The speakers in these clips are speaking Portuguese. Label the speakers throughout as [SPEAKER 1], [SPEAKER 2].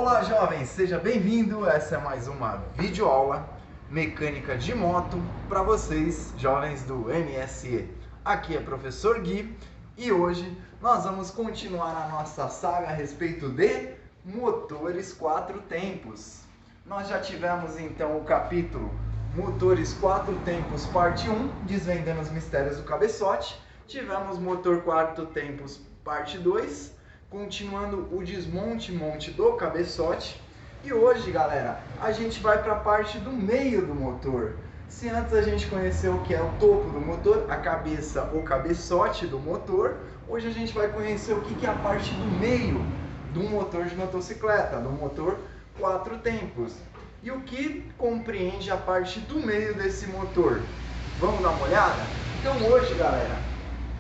[SPEAKER 1] Olá jovens, seja bem-vindo, essa é mais uma videoaula mecânica de moto para vocês, jovens do MSE. Aqui é professor Gui e hoje nós vamos continuar a nossa saga a respeito de motores 4 tempos. Nós já tivemos então o capítulo Motores 4 tempos parte 1, desvendando os mistérios do cabeçote. Tivemos motor 4 tempos parte 2, continuando o desmonte e monte do cabeçote. E hoje, galera, a gente vai para a parte do meio do motor. Se antes a gente conheceu o que é o topo do motor, a cabeça ou cabeçote do motor, hoje a gente vai conhecer o que é a parte do meio do motor de motocicleta, do motor 4 tempos. E o que compreende a parte do meio desse motor? Vamos dar uma olhada? Então hoje, galera,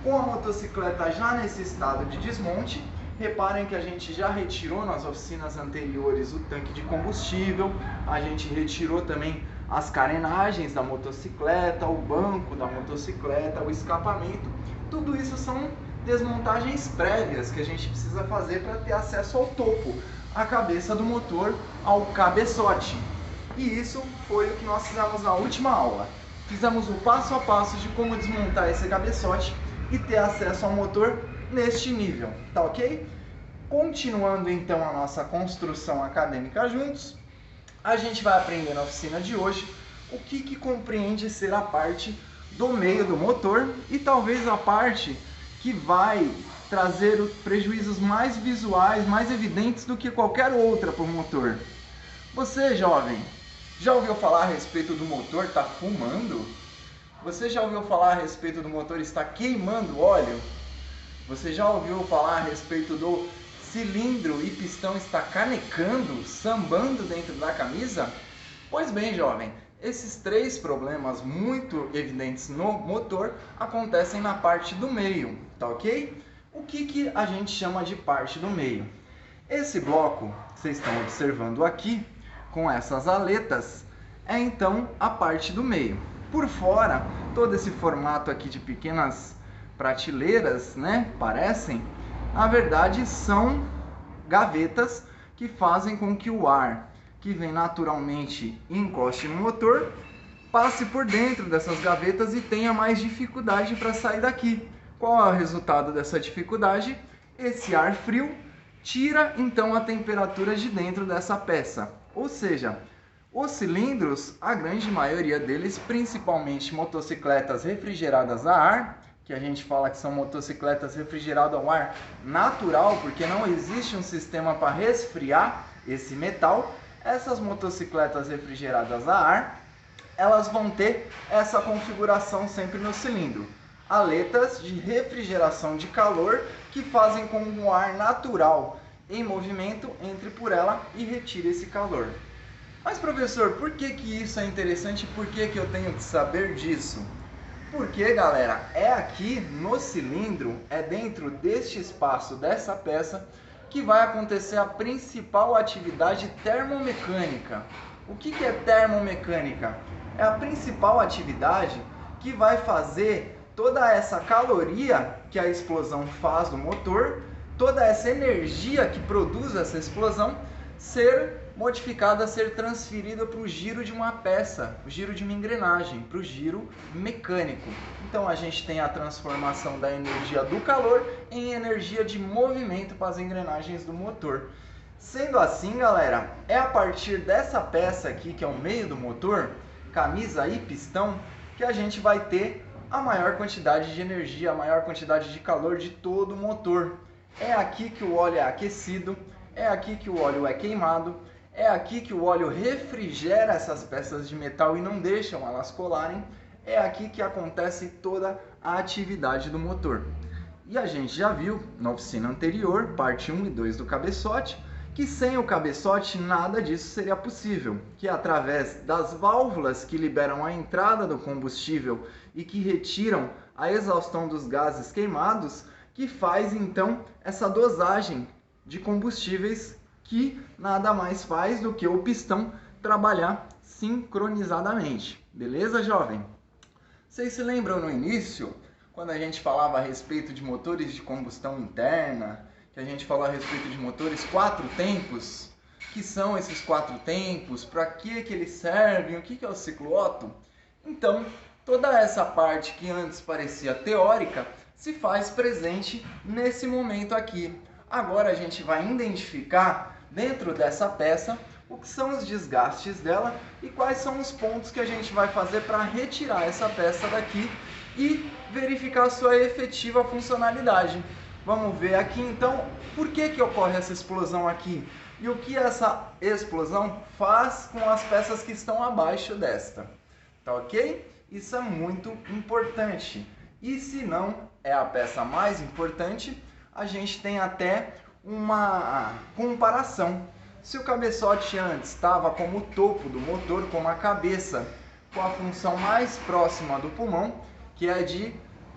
[SPEAKER 1] com a motocicleta já nesse estado de desmonte, reparem que a gente já retirou nas oficinas anteriores o tanque de combustível, a gente retirou também as carenagens da motocicleta, o banco da motocicleta, o escapamento. Tudo isso são desmontagens prévias que a gente precisa fazer para ter acesso ao topo, a cabeça do motor, ao cabeçote. E isso foi o que nós fizemos na última aula. Fizemos o passo a passo de como desmontar esse cabeçote e ter acesso ao motor neste nível, tá ok? Continuando então a nossa construção acadêmica juntos, a gente vai aprender na oficina de hoje o que compreende ser a parte do meio do motor e talvez a parte que vai trazer os prejuízos mais visuais, mais evidentes do que qualquer outra para o motor. Você, jovem, já ouviu falar a respeito do motor estar fumando? Você já ouviu falar a respeito do motor estar queimando óleo? Você já ouviu falar a respeito do cilindro e pistão estar canecando, sambando dentro da camisa? Pois bem, jovem, esses três problemas muito evidentes no motor acontecem na parte do meio, tá ok? O que a gente chama de parte do meio? Esse bloco que vocês estão observando aqui, com essas aletas, é então a parte do meio. Por fora, todo esse formato aqui de pequenas prateleiras, né, parecem, na verdade são gavetas que fazem com que o ar que vem naturalmente e encoste no motor passe por dentro dessas gavetas e tenha mais dificuldade para sair daqui. Qual é o resultado dessa dificuldade? Esse ar frio tira então a temperatura de dentro dessa peça. Ou seja, os cilindros, a grande maioria deles, principalmente motocicletas refrigeradas a ar, que a gente fala que são motocicletas refrigeradas ao ar natural, porque não existe um sistema para resfriar esse metal. Essas motocicletas refrigeradas a ar, elas vão ter essa configuração sempre no cilindro. Aletas de refrigeração de calor que fazem com que o ar natural em movimento entre por ela e retire esse calor. Mas professor, por que isso é interessante? Por que eu tenho que saber disso? Porque, galera, é aqui no cilindro, é dentro deste espaço, dessa peça, que vai acontecer a principal atividade termomecânica. O que é termomecânica? É a principal atividade que vai fazer toda essa caloria que a explosão faz do motor, toda essa energia que produz essa explosão, ser modificada, ser transferida para o giro de uma peça, o giro de uma engrenagem, para o giro mecânico. Então a gente tem a transformação da energia do calor em energia de movimento para as engrenagens do motor. Sendo assim, galera, é a partir dessa peça aqui, que é o meio do motor, camisa e pistão, que a gente vai ter a maior quantidade de energia, a maior quantidade de calor de todo o motor. É aqui que o óleo é aquecido, é aqui que o óleo é queimado, é aqui que o óleo refrigera essas peças de metal e não deixam elas colarem. É aqui que acontece toda a atividade do motor. E a gente já viu na oficina anterior, parte 1 e 2 do cabeçote, que sem o cabeçote nada disso seria possível. Que através das válvulas que liberam a entrada do combustível e que retiram a exaustão dos gases queimados, que faz então essa dosagem de combustíveis que nada mais faz do que o pistão trabalhar sincronizadamente. Beleza, jovem? Vocês se lembram no início, quando a gente falava a respeito de motores de combustão interna, que a gente falou a respeito de motores 4 tempos? que são esses 4 tempos, para que eles servem, o que é o ciclo Otto. Então, toda essa parte que antes parecia teórica se faz presente nesse momento aqui. Agora a gente vai identificar dentro dessa peça o que são os desgastes dela e quais são os pontos que a gente vai fazer para retirar essa peça daqui e verificar a sua efetiva funcionalidade. Vamos ver aqui então por que ocorre essa explosão aqui e o que essa explosão faz com as peças que estão abaixo desta. Tá ok? Isso é muito importante. E se não é a peça mais importante, a gente tem até uma comparação. Se o cabeçote antes estava como o topo do motor, como a cabeça, com a função mais próxima do pulmão, que é de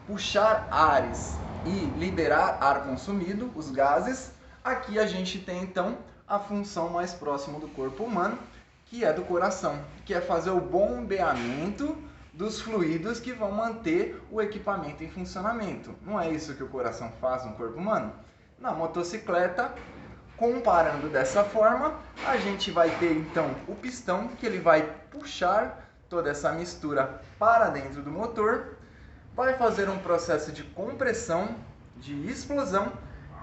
[SPEAKER 1] puxar ares e liberar ar consumido, os gases, aqui a gente tem então a função mais próxima do corpo humano, que é do coração, que é fazer o bombeamento dos fluidos que vão manter o equipamento em funcionamento. Não é isso que o coração faz no corpo humano? Na motocicleta, comparando dessa forma, a gente vai ter então o pistão, que ele vai puxar toda essa mistura para dentro do motor, vai fazer um processo de compressão, de explosão,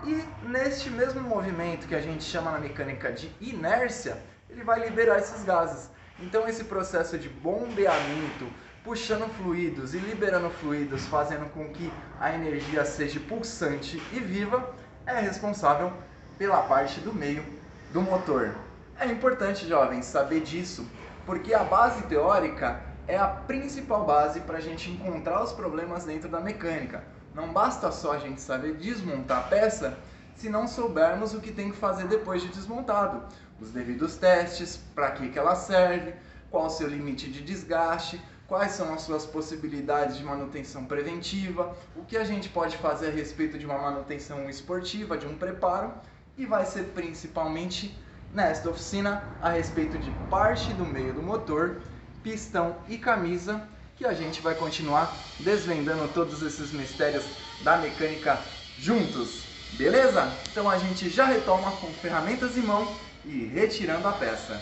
[SPEAKER 1] e neste mesmo movimento que a gente chama na mecânica de inércia, ele vai liberar esses gases. Então esse processo de bombeamento, puxando fluidos e liberando fluidos, fazendo com que a energia seja pulsante e viva, é responsável pela parte do meio do motor. É importante, jovens, saber disso, porque a base teórica é a principal base para a gente encontrar os problemas dentro da mecânica. Não basta só a gente saber desmontar a peça, se não soubermos o que tem que fazer depois de desmontado. Os devidos testes, para que ela serve, qual o seu limite de desgaste, quais são as suas possibilidades de manutenção preventiva, o que a gente pode fazer a respeito de uma manutenção esportiva, de um preparo, e vai ser principalmente nesta oficina a respeito de parte do meio do motor, pistão e camisa, que a gente vai continuar desvendando todos esses mistérios da mecânica juntos, beleza? Então a gente já retoma com ferramentas em mão e retirando a peça.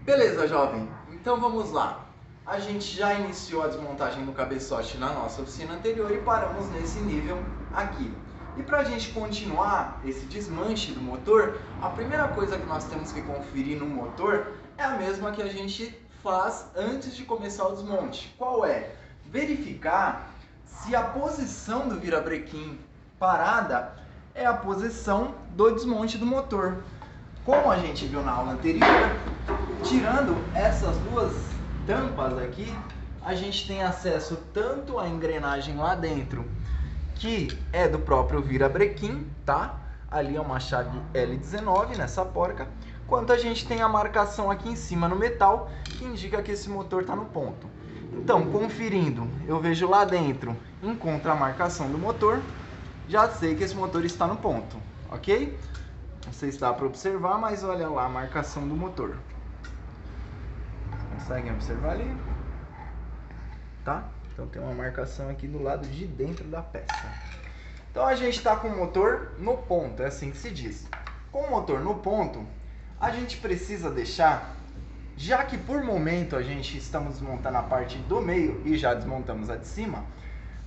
[SPEAKER 1] Beleza, jovem? Então vamos lá. A gente já iniciou a desmontagem do cabeçote na nossa oficina anterior e paramos nesse nível aqui. E para a gente continuar esse desmanche do motor, a primeira coisa que nós temos que conferir no motor é a mesma que a gente faz antes de começar o desmonte. Qual é? Verificar se a posição do virabrequim parada é a posição do desmonte do motor. Como a gente viu na aula anterior, tirando essas duas tampas aqui, a gente tem acesso tanto à engrenagem lá dentro, que é do próprio virabrequim, tá? Ali é uma chave L19 nessa porca, quanto a gente tem a marcação aqui em cima no metal, que indica que esse motor está no ponto. Então, conferindo, eu vejo lá dentro, encontro a marcação do motor, já sei que esse motor está no ponto, ok? Não sei se dá para observar, mas olha lá a marcação do motor. Conseguem observar ali? Tá? Então tem uma marcação aqui do lado de dentro da peça. Então a gente está com o motor no ponto, é assim que se diz. Com o motor no ponto, a gente precisa deixar, já que por momento a gente estamos desmontando a parte do meio e já desmontamos a de cima,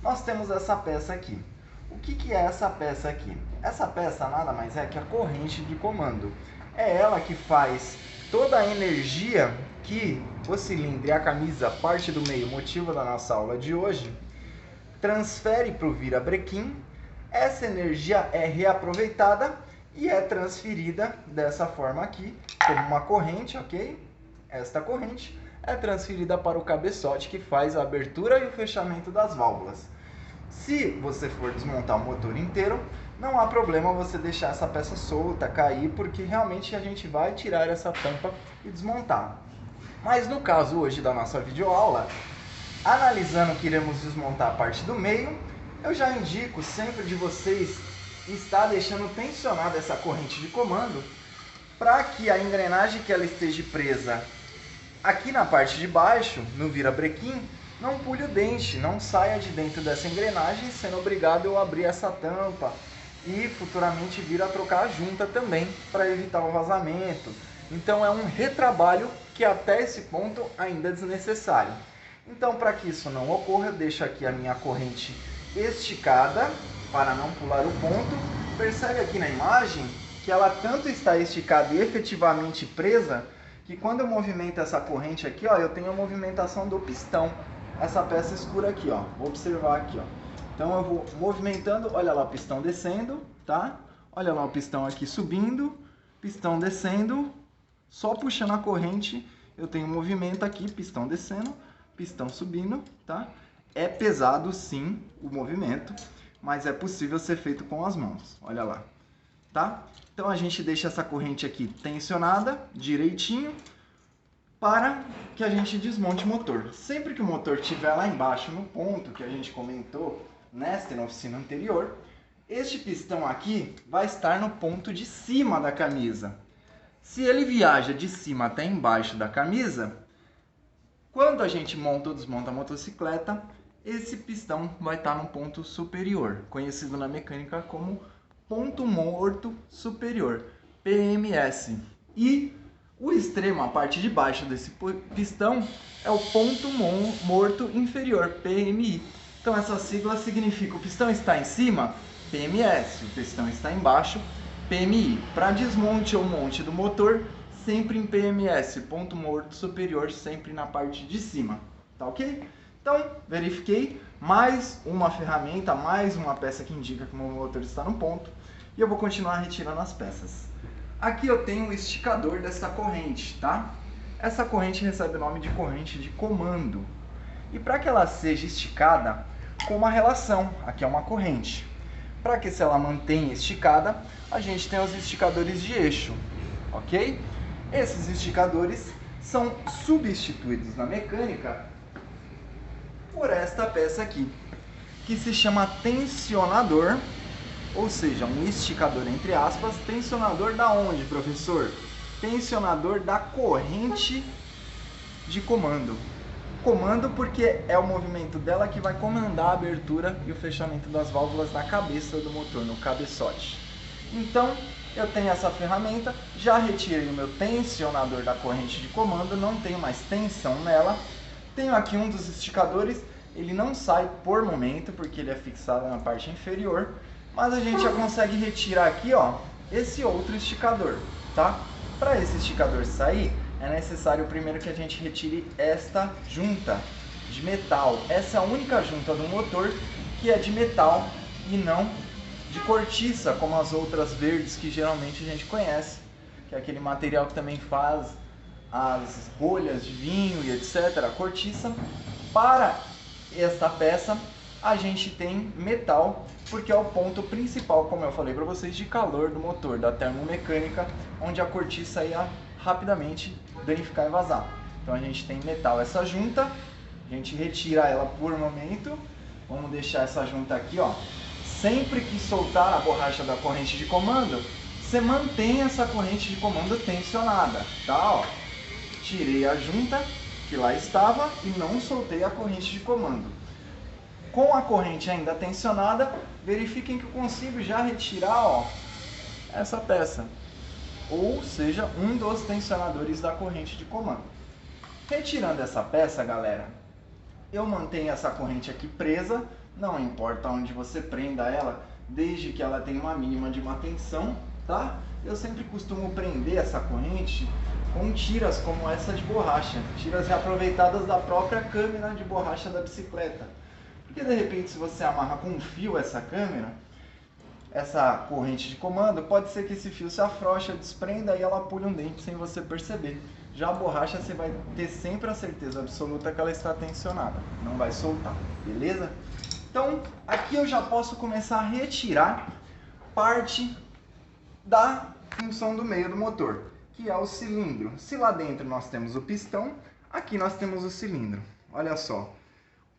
[SPEAKER 1] nós temos essa peça aqui. O que é essa peça aqui? Essa peça nada mais é que a corrente de comando. É ela que faz toda a energia que o cilindro e a camisa, parte do meio, motivo da nossa aula de hoje, transfere para o virabrequim. Essa energia é reaproveitada e é transferida dessa forma aqui, como uma corrente, ok? Esta corrente é transferida para o cabeçote, que faz a abertura e o fechamento das válvulas. Se você for desmontar o motor inteiro, não há problema você deixar essa peça solta, cair, porque realmente a gente vai tirar essa tampa e desmontar. Mas no caso hoje da nossa videoaula, analisando que iremos desmontar a parte do meio, eu já indico sempre de vocês estar deixando tensionada essa corrente de comando para que a engrenagem que ela esteja presa aqui na parte de baixo, no virabrequim, não pule o dente, não saia de dentro dessa engrenagem, sendo obrigado a abrir essa tampa e futuramente vir a trocar a junta também para evitar o vazamento. Então é um retrabalho que até esse ponto ainda é desnecessário. Então, para que isso não ocorra, eu deixo aqui a minha corrente esticada para não pular o ponto. Percebe aqui na imagem que ela tanto está esticada e efetivamente presa, que quando eu movimento essa corrente aqui, ó, eu tenho a movimentação do pistão. Essa peça escura aqui, ó. Vou observar aqui, ó. Então eu vou movimentando, olha lá o pistão descendo, tá? Olha lá o pistão aqui subindo, pistão descendo. Só puxando a corrente, eu tenho movimento aqui, pistão descendo, pistão subindo, tá? É pesado sim o movimento, mas é possível ser feito com as mãos, olha lá, tá? Então a gente deixa essa corrente aqui tensionada, direitinho, para que a gente desmonte o motor. Sempre que o motor estiver lá embaixo, no ponto que a gente comentou na oficina anterior, este pistão aqui vai estar no ponto de cima da camisa. Se ele viaja de cima até embaixo da camisa, quando a gente monta ou desmonta a motocicleta, esse pistão vai estar no ponto superior, conhecido na mecânica como ponto morto superior, PMS. E o extremo, a parte de baixo desse pistão, é o ponto morto inferior, PMI. Então essa sigla significa o pistão está em cima, PMS, o pistão está embaixo, PMI. Para desmonte ou monte do motor, sempre em PMS, ponto morto superior, sempre na parte de cima, tá ok? Então, verifiquei, mais uma ferramenta, mais uma peça que indica que o meu motor está no ponto, e eu vou continuar retirando as peças. Aqui eu tenho o esticador dessa corrente, tá? Essa corrente recebe o nome de corrente de comando, e para que ela seja esticada, com uma relação, aqui é uma corrente. Para que se ela mantenha esticada, a gente tem os esticadores de eixo, ok? Esses esticadores são substituídos na mecânica por esta peça aqui, que se chama tensionador, ou seja, um esticador entre aspas. Tensionador da onde, professor? Tensionador da corrente de comando. Comando porque é o movimento dela que vai comandar a abertura e o fechamento das válvulas na cabeça do motor, no cabeçote. Então, eu tenho essa ferramenta, já retirei o meu tensionador da corrente de comando, não tenho mais tensão nela. Tenho aqui um dos esticadores, ele não sai por momento, porque ele é fixado na parte inferior, mas a gente já consegue retirar aqui, ó, esse outro esticador, tá? Para esse esticador sair, é necessário primeiro que a gente retire esta junta de metal. Essa é a única junta do motor que é de metal e não de cortiça, como as outras verdes que geralmente a gente conhece, que é aquele material que também faz as bolhas de vinho e etc. A cortiça. Para esta peça a gente tem metal, porque é o ponto principal, como eu falei para vocês, de calor do motor, da termomecânica, onde a cortiça ia rapidamente danificar e vazar. Então a gente tem metal, essa junta, a gente retira ela por momento. Vamos deixar essa junta aqui, ó. Sempre que soltar a borracha da corrente de comando, você mantém essa corrente de comando tensionada, tá? Ó, tirei a junta que lá estava e não soltei a corrente de comando. Com a corrente ainda tensionada, verifiquem que eu consigo já retirar, ó, essa peça, ou seja, um dos tensionadores da corrente de comando. Retirando essa peça, galera, eu mantenho essa corrente aqui presa, não importa onde você prenda ela, desde que ela tenha uma mínima de uma tensão, tá? Eu sempre costumo prender essa corrente com tiras como essa de borracha, tiras reaproveitadas da própria câmera de borracha da bicicleta. Porque de repente, se você amarra com um fio essa câmera, essa corrente de comando, pode ser que esse fio se afrouxe, desprenda e ela pule um dente sem você perceber. Já a borracha você vai ter sempre a certeza absoluta que ela está tensionada, não vai soltar, beleza? Então, aqui eu já posso começar a retirar parte da função do meio do motor, que é o cilindro. Se lá dentro nós temos o pistão, aqui nós temos o cilindro. Olha só,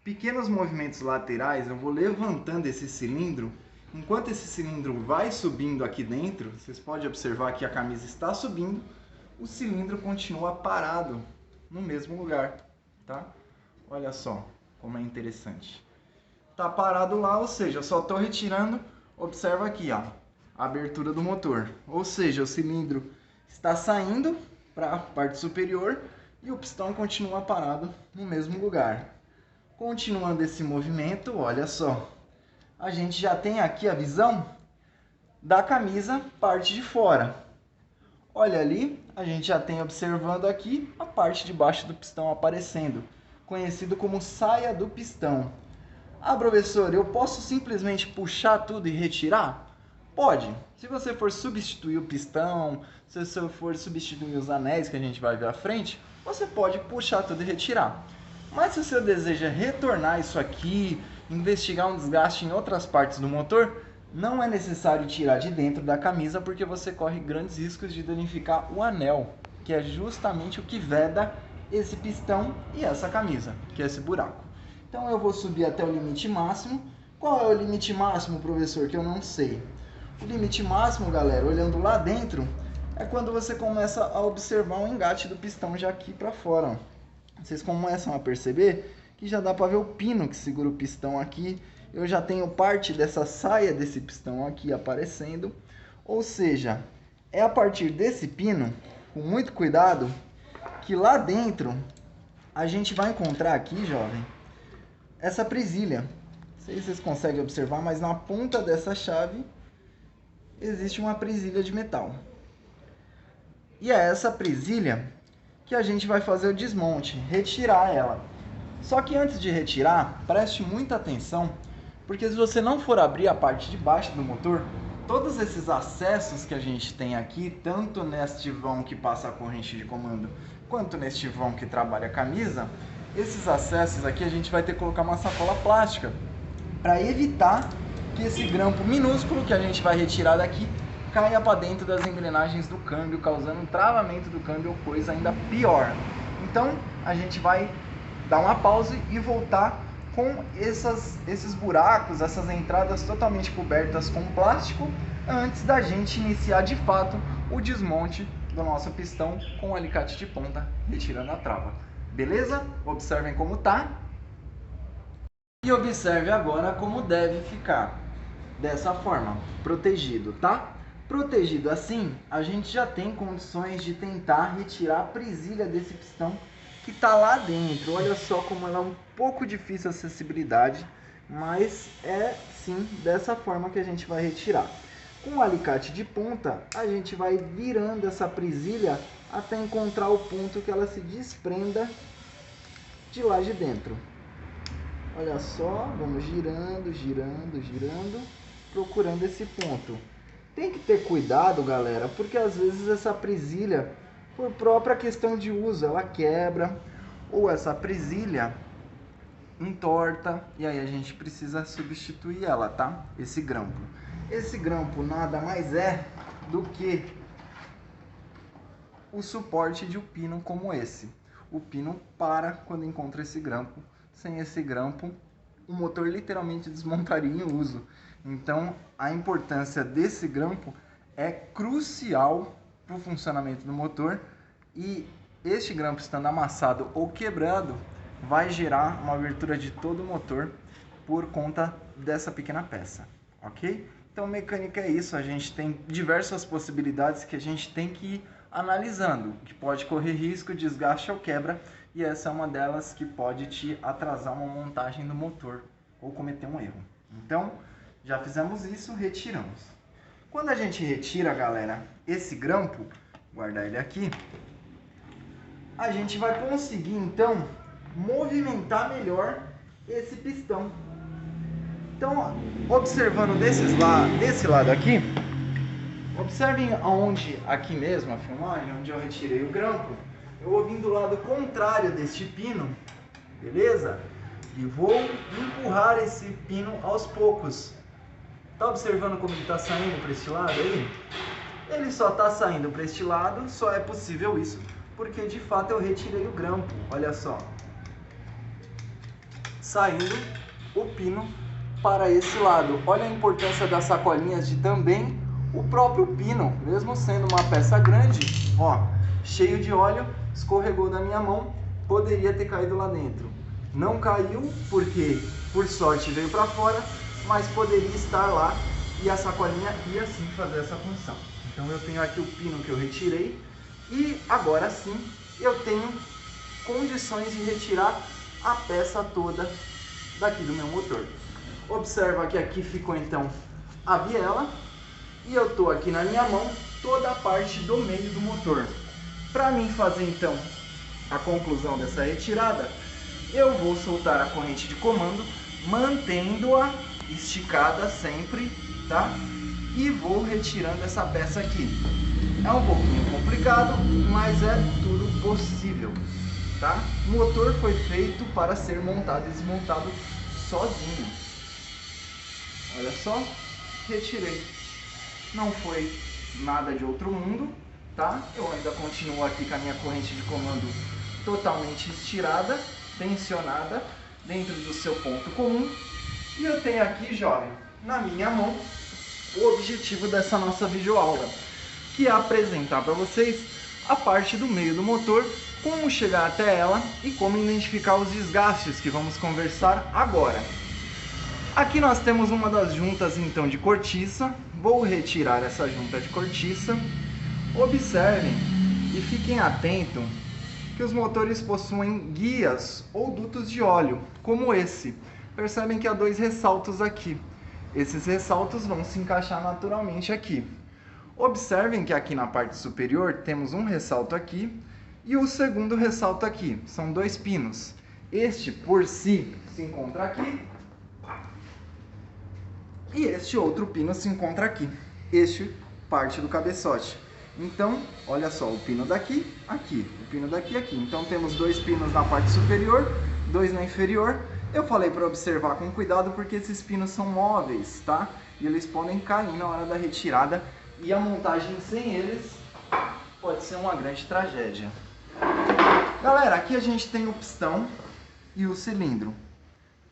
[SPEAKER 1] pequenos movimentos laterais, eu vou levantando esse cilindro. Enquanto esse cilindro vai subindo aqui dentro, vocês podem observar que a camisa está subindo, o cilindro continua parado no mesmo lugar, tá? Olha só como é interessante. Tá parado lá, ou seja, eu só estou retirando, observa aqui, ó, a abertura do motor. Ou seja, o cilindro está saindo para a parte superior e o pistão continua parado no mesmo lugar. Continuando esse movimento, olha só, a gente já tem aqui a visão da camisa parte de fora. Olha ali, a gente já tem observando aqui a parte de baixo do pistão aparecendo, conhecido como saia do pistão. Ah, professor, eu posso simplesmente puxar tudo e retirar? Pode. Se você for substituir o pistão, se você for substituir os anéis que a gente vai ver à frente, você pode puxar tudo e retirar. Mas se você deseja retornar isso aqui, investigar um desgaste em outras partes do motor, não é necessário tirar de dentro da camisa, porque você corre grandes riscos de danificar o anel, que é justamente o que veda esse pistão e essa camisa, que é esse buraco. Então eu vou subir até o limite máximo. Qual é o limite máximo, professor? Que eu não sei. O limite máximo, galera, olhando lá dentro, é quando você começa a observar o engate do pistão já aqui para fora. Ó. Vocês começam a perceber que já dá para ver o pino que segura o pistão aqui. Eu já tenho parte dessa saia desse pistão aqui aparecendo. Ou seja, é a partir desse pino, com muito cuidado, que lá dentro a gente vai encontrar aqui, jovem, essa presilha. Não sei se vocês conseguem observar, mas na ponta dessa chave existe uma presilha de metal. E é essa presilha que a gente vai fazer o desmonte, retirar ela. Só que antes de retirar, preste muita atenção, porque se você não for abrir a parte de baixo do motor, todos esses acessos que a gente tem aqui, tanto neste vão que passa a corrente de comando, quanto neste vão que trabalha a camisa, esses acessos aqui a gente vai ter que colocar uma sacola plástica para evitar que esse grampo minúsculo que a gente vai retirar daqui caia para dentro das engrenagens do câmbio, causando um travamento do câmbio ou coisa ainda pior. Então a gente vai dar uma pausa e voltar com esses buracos, essas entradas totalmente cobertas com plástico, antes da gente iniciar de fato o desmonte do nosso pistão com o alicate de ponta, retirando a trava. Beleza? Observem como tá. E observe agora como deve ficar. Dessa forma, protegido, tá? Protegido assim, a gente já tem condições de tentar retirar a presilha desse pistão que tá lá dentro. Olha só como ela é um pouco difícil a acessibilidade, mas é sim dessa forma que a gente vai retirar. Com o alicate de ponta, a gente vai virando essa presilha até encontrar o ponto que ela se desprenda de lá de dentro. Olha só, vamos girando, girando, girando, procurando esse ponto. Tem que ter cuidado, galera, porque às vezes essa presilha, por própria questão de uso, ela quebra, ou essa presilha entorta, e aí a gente precisa substituir ela, tá? Esse grampo. Esse grampo nada mais é do que o suporte de um pino como esse. O pino para quando encontra esse grampo. Sem esse grampo, o motor literalmente desmontaria em uso. Então, a importância desse grampo é crucial para o funcionamento do motor, e este grampo estando amassado ou quebrado vai gerar uma abertura de todo o motor por conta dessa pequena peça, ok? Então, mecânica é isso, a gente tem diversas possibilidades que a gente tem que ir analisando, que pode correr risco, desgaste ou quebra, e essa é uma delas que pode te atrasar uma montagem do motor ou cometer um erro. Então, já fizemos isso, retiramos. Quando a gente retira, galera, esse grampo, guardar ele aqui, a gente vai conseguir, então, movimentar melhor esse pistão. Então, observando desse lado aqui, observem aonde, aqui mesmo, a filmagem, onde eu retirei o grampo, eu vou vir do lado contrário deste pino, beleza? E vou empurrar esse pino aos poucos. Tá observando como ele está saindo para este lado aí? Ele só está saindo para este lado, só é possível isso porque de fato eu retirei o grampo. Olha só, saindo o pino para esse lado. Olha a importância das sacolinhas de também o próprio pino, mesmo sendo uma peça grande, ó, cheio de óleo, escorregou da minha mão, poderia ter caído lá dentro. Não caiu porque, por sorte, veio para fora, mas poderia estar lá e a sacolinha ia sim fazer essa função. Então eu tenho aqui o pino que eu retirei e agora sim eu tenho condições de retirar a peça toda daqui do meu motor. Observa que aqui ficou então a biela e eu estou aqui na minha mão toda a parte do meio do motor. Para mim fazer então a conclusão dessa retirada, eu vou soltar a corrente de comando, mantendo-a esticada sempre, tá? E vou retirando essa peça aqui. É um pouquinho complicado, mas é tudo possível, tá? O motor foi feito para ser montado e desmontado sozinho. Olha só, retirei. Não foi nada de outro mundo, tá? Eu ainda continuo aqui com a minha corrente de comando totalmente estirada, tensionada, dentro do seu ponto comum. E eu tenho aqui, jovem, na minha mão, o objetivo dessa nossa videoaula, que é apresentar para vocês a parte do meio do motor, como chegar até ela e como identificar os desgastes que vamos conversar agora. Aqui nós temos uma das juntas então de cortiça. Vou retirar essa junta de cortiça. Observem e fiquem atentos que os motores possuem guias ou dutos de óleo, como esse. Percebem que há dois ressaltos aqui. Esses ressaltos vão se encaixar naturalmente aqui. Observem que aqui na parte superior temos um ressalto aqui e o segundo ressalto aqui. São dois pinos. Este por si se encontra aqui e este outro pino se encontra aqui. Este parte do cabeçote. Então, olha só, o pino daqui, aqui, o pino daqui, aqui. Então temos dois pinos na parte superior, dois na inferior. Eu falei para observar com cuidado porque esses pinos são móveis, tá? E eles podem cair na hora da retirada e a montagem sem eles pode ser uma grande tragédia. Galera, aqui a gente tem o pistão e o cilindro,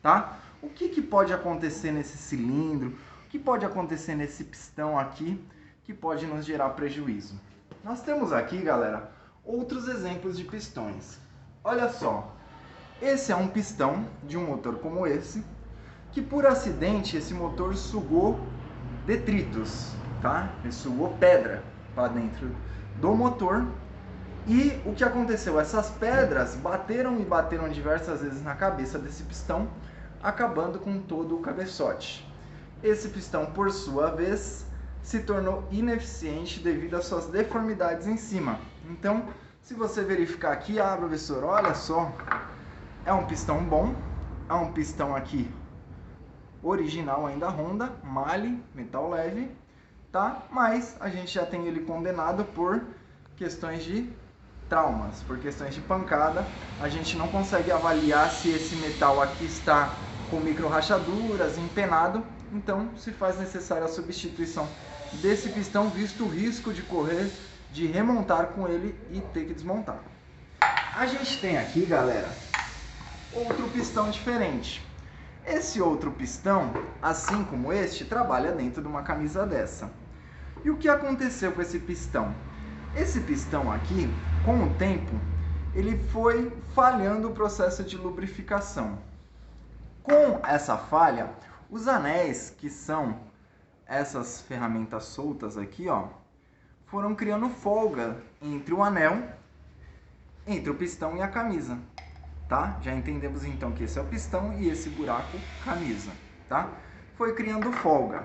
[SPEAKER 1] tá? O que pode acontecer nesse cilindro? O que pode acontecer nesse pistão aqui que pode nos gerar prejuízo? Nós temos aqui, galera, outros exemplos de pistões. Olha só, esse é um pistão de um motor como esse, que por acidente esse motor sugou detritos, tá? Ele sugou pedra para dentro do motor. E o que aconteceu? Essas pedras bateram e bateram diversas vezes na cabeça desse pistão, acabando com todo o cabeçote. Esse pistão, por sua vez, se tornou ineficiente devido às suas deformidades em cima. Então, se você verificar aqui, professor, olha só, é um pistão bom, é um pistão aqui original ainda Honda, Male, metal leve, tá? Mas a gente já tem ele condenado por questões de traumas, por questões de pancada. A gente não consegue avaliar se esse metal aqui está com micro rachaduras, empenado, então se faz necessária a substituição desse pistão, visto o risco de correr, de remontar com ele e ter que desmontar. A gente tem aqui, galera, outro pistão diferente. Esse outro pistão, assim como este, trabalha dentro de uma camisa dessa. E o que aconteceu com esse pistão? Esse pistão aqui, com o tempo, ele foi falhando o processo de lubrificação. Com essa falha, os anéis, que são essas ferramentas soltas aqui, ó, foram criando folga entre o anel, entre o pistão e a camisa, tá? Já entendemos então que esse é o pistão e esse buraco, camisa, tá? Foi criando folga.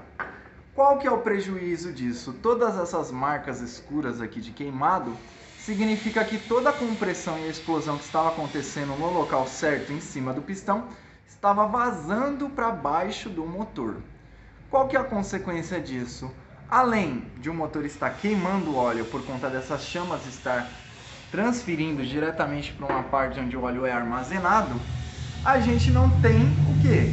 [SPEAKER 1] Qual que é o prejuízo disso? Todas essas marcas escuras aqui de queimado significa que toda a compressão e a explosão que estava acontecendo no local certo, em cima do pistão, estava vazando para baixo do motor. Qual que é a consequência disso? Além de o motor estar queimando óleo por conta dessas chamas estar transferindo diretamente para uma parte onde o óleo é armazenado, a gente não tem o quê?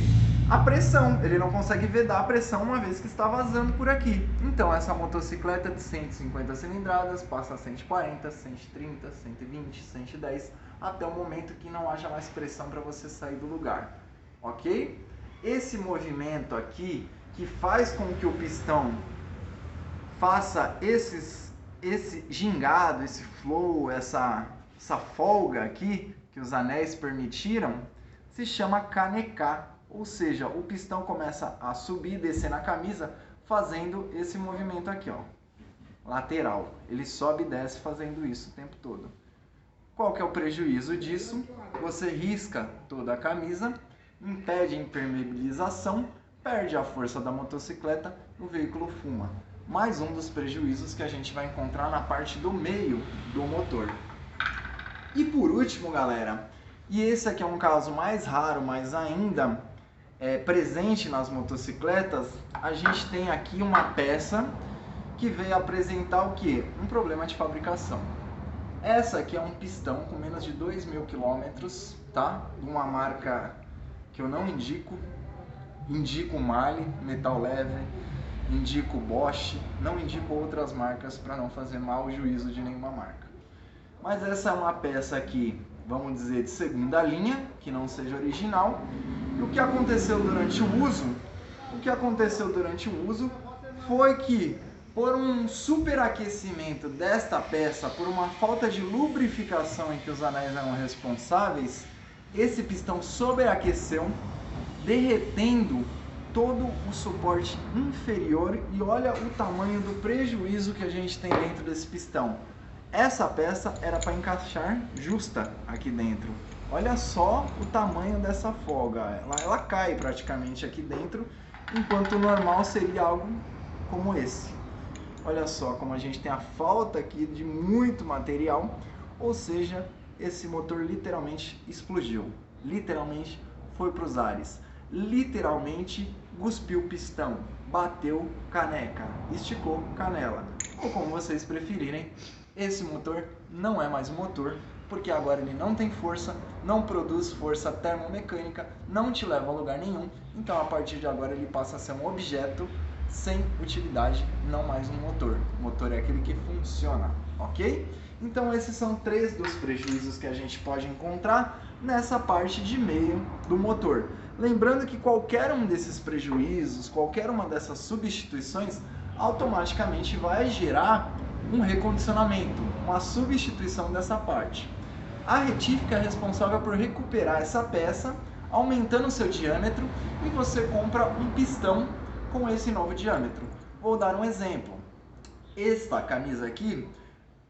[SPEAKER 1] A pressão. Ele não consegue vedar a pressão uma vez que está vazando por aqui. Então essa motocicleta de 150 cilindradas passa a 140, 130, 120, 110, até o momento que não haja mais pressão para você sair do lugar. Ok? Esse movimento aqui, que faz com que o pistão faça esse gingado, esse flow, essa folga aqui, que os anéis permitiram, se chama canecar. Ou seja, o pistão começa a subir e descer na camisa, fazendo esse movimento aqui, ó, lateral. Ele sobe e desce fazendo isso o tempo todo. Qual que é o prejuízo disso? Você risca toda a camisa, impede a impermeabilização, perde a força da motocicleta, o veículo fuma. Mais um dos prejuízos que a gente vai encontrar na parte do meio do motor. E por último, galera, e esse aqui é um caso mais raro, mas ainda presente nas motocicletas, a gente tem aqui uma peça que veio apresentar o quê? Um problema de fabricação. Essa aqui é um pistão com menos de 2.000 quilômetros, tá? De uma marca que eu não indico. Indico Marley, metal leve, indico Bosch, não indico outras marcas para não fazer mau juízo de nenhuma marca. Mas essa é uma peça aqui, vamos dizer, de segunda linha, que não seja original. E o que aconteceu durante o uso? Foi que, por um superaquecimento desta peça, por uma falta de lubrificação em que os anéis eram responsáveis, esse pistão sobreaqueceu, derretendo todo o suporte inferior, e olha o tamanho do prejuízo que a gente tem dentro desse pistão. Essa peça era para encaixar justa aqui dentro. Olha só o tamanho dessa folga, ela cai praticamente aqui dentro, enquanto o normal seria algo como esse. Olha só como a gente tem a falta aqui de muito material, ou seja, esse motor literalmente explodiu, literalmente foi para os ares, literalmente cuspiu pistão, bateu caneca, esticou canela, ou como vocês preferirem. Esse motor não é mais um motor, porque agora ele não tem força, não produz força termomecânica, não te leva a lugar nenhum, então a partir de agora ele passa a ser um objeto sem utilidade, não mais um motor. O motor é aquele que funciona, ok? Então esses são 3 dos prejuízos que a gente pode encontrar nessa parte de meio do motor. Lembrando que qualquer um desses prejuízos, qualquer uma dessas substituições, automaticamente vai gerar um recondicionamento, uma substituição dessa parte. A retífica é responsável por recuperar essa peça, aumentando o seu diâmetro, e você compra um pistão com esse novo diâmetro. Vou dar um exemplo. Esta camisa aqui,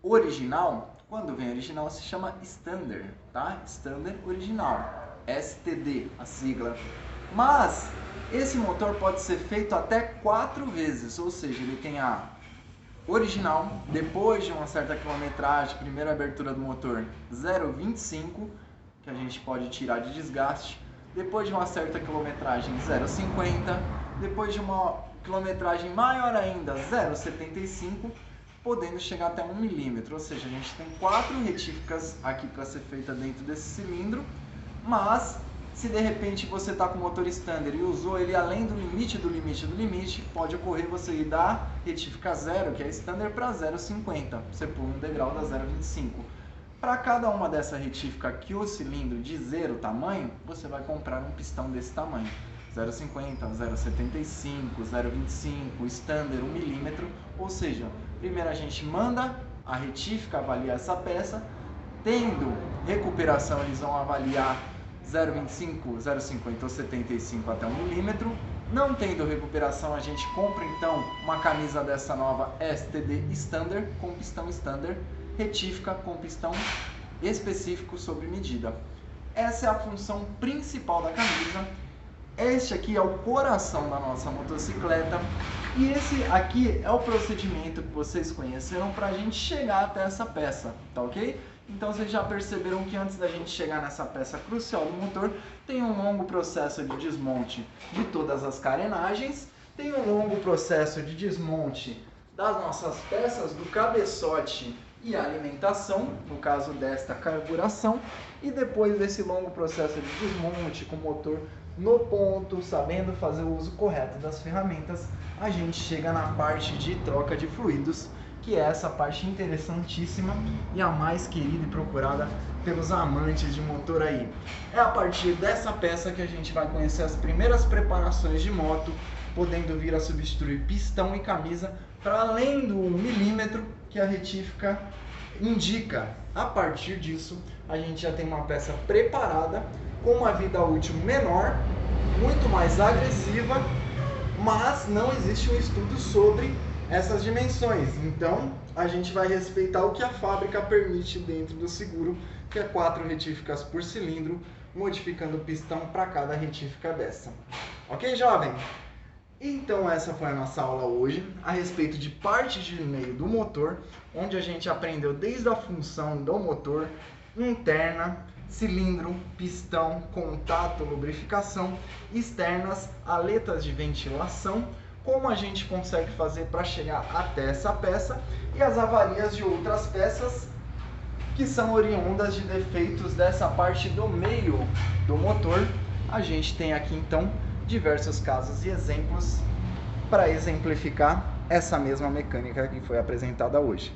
[SPEAKER 1] original, quando vem original se chama Standard, tá? Standard original, STD, a sigla. Mas esse motor pode ser feito até 4 vezes, ou seja, ele tem a original, depois de uma certa quilometragem, primeira abertura do motor 0,25, que a gente pode tirar de desgaste, depois de uma certa quilometragem 0,50, depois de uma quilometragem maior ainda 0,75, podendo chegar até 1 milímetro, ou seja, a gente tem 4 retíficas aqui para ser feita dentro desse cilindro, mas se de repente você está com o motor standard e usou ele além do limite, pode ocorrer você ir da retífica 0, que é standard, para 0,50, você pula um degrau da 0,25. Para cada uma dessa retífica que o cilindro de 0 tamanho, você vai comprar um pistão desse tamanho. 0,50, 0,75, 0,25, standard 1 milímetro, ou seja, primeiro a gente manda a retífica avaliar essa peça, tendo recuperação eles vão avaliar 0,25, 0,50 ou 75 até 1 milímetro. Não tendo recuperação, a gente compra então uma camisa dessa nova STD Standard, com pistão Standard, retífica com pistão específico sobre medida. Essa é a função principal da camisa. Este aqui é o coração da nossa motocicleta, e esse aqui é o procedimento que vocês conheceram para a gente chegar até essa peça, tá ok? Então vocês já perceberam que antes da gente chegar nessa peça crucial do motor, tem um longo processo de desmonte de todas as carenagens, tem um longo processo de desmonte das nossas peças do cabeçote e alimentação, no caso desta carburação, e depois desse longo processo de desmonte com o motor no ponto, sabendo fazer o uso correto das ferramentas, a gente chega na parte de troca de fluidos, que é essa parte interessantíssima e a mais querida e procurada pelos amantes de motor aí. É a partir dessa peça que a gente vai conhecer as primeiras preparações de moto, podendo vir a substituir pistão e camisa para além do 1 milímetro que a retífica indica. A partir disso, a gente já tem uma peça preparada, com uma vida útil menor, muito mais agressiva mas não existe um estudo sobre essas dimensões. Então, a gente vai respeitar o que a fábrica permite dentro do seguro, que é 4 retíficas por cilindro, modificando o pistão para cada retífica dessa. Ok, jovem? Então essa foi a nossa aula hoje a respeito de parte de meio do motor, onde a gente aprendeu desde a função do motor, interna, cilindro, pistão, contato, lubrificação, externas, aletas de ventilação, como a gente consegue fazer para chegar até essa peça e as avarias de outras peças que são oriundas de defeitos dessa parte do meio do motor. A gente tem aqui então diversos casos e exemplos para exemplificar essa mesma mecânica que foi apresentada hoje.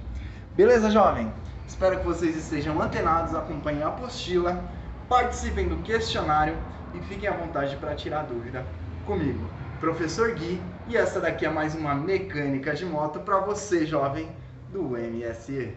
[SPEAKER 1] Beleza, jovem? Espero que vocês estejam antenados, acompanhem a apostila, participem do questionário e fiquem à vontade para tirar dúvida comigo, Professor Gui, e essa daqui é mais uma mecânica de moto para você, jovem do MSE.